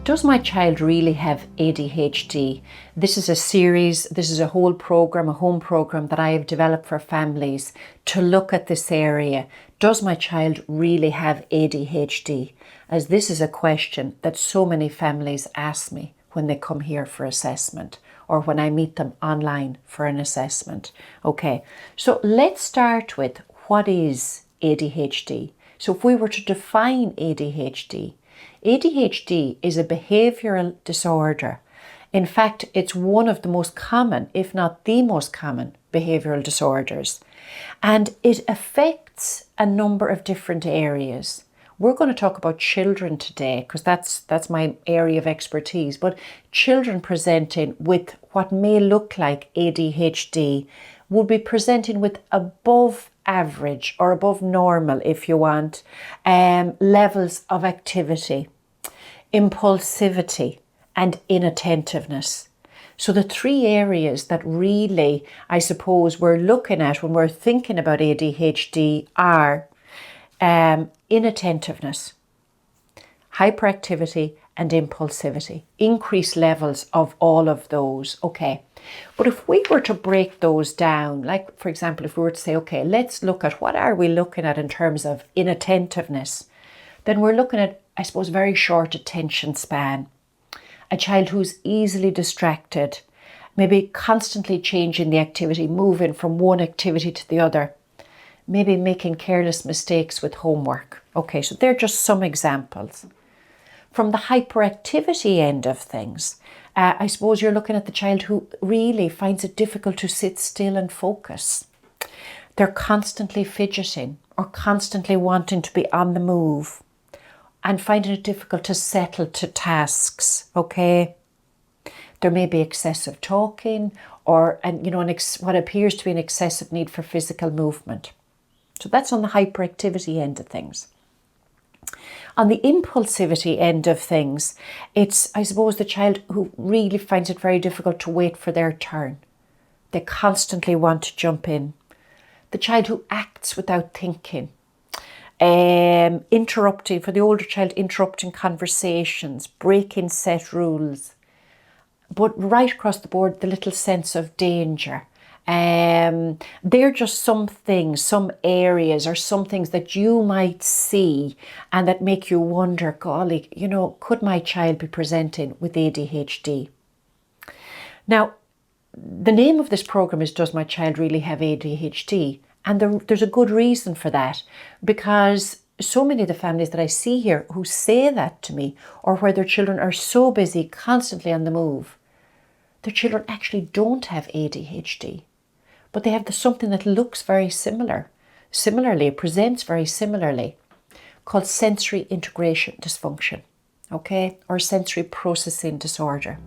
Does my child really have ADHD? This is a series, this is a whole program, a home program that I have developed for families to look at this area. Does my child really have ADHD? As this is a question that so many families ask me when they come here for assessment or when I meet them online for an assessment. Okay, so let's start with what is ADHD. So if we were to define ADHD, ADHD is a behavioural disorder. In fact, it's one of the most common, if not the most common, behavioural disorders. And it affects a number of different areas. We're going to talk about children today because that's my area of expertise. But children presenting with what may look like ADHD would be presenting with above average or above normal, if you want, levels of activity, impulsivity and inattentiveness. So the three areas that really, I suppose, we're looking at when we're thinking about ADHD are inattentiveness, hyperactivity and impulsivity, increased levels of all of those. Okay, but if we were to break those down, like for example, if we were to say, okay, let's look at what are we looking at in terms of inattentiveness, then we're looking at, I suppose, very short attention span, a child who's easily distracted, maybe constantly changing the activity, moving from one activity to the other, maybe making careless mistakes with homework. Okay, so they're just some examples. From the hyperactivity end of things, I suppose you're looking at the child who really finds it difficult to sit still and focus. They're constantly fidgeting or constantly wanting to be on the move and finding it difficult to settle to tasks, okay? There may be excessive talking or what appears to be an excessive need for physical movement. So that's on the hyperactivity end of things. On the impulsivity end of things, it's, I suppose, the child who really finds it very difficult to wait for their turn. They constantly want to jump in. The child who acts without thinking. Interrupting, for the older child, interrupting conversations, breaking set rules. But right across the board, the little sense of danger. They're just some things, some areas or some things that you might see and that make you wonder, golly, could my child be presenting with ADHD? Now, the name of this program is Does My Child Really Have ADHD? And there's a good reason for that, because so many of the families that I see here who say that to me, or where their children are so busy, constantly on the move, their children actually don't have ADHD. But they have something that looks very similarly, presents very similarly, called sensory integration dysfunction, okay, or sensory processing disorder.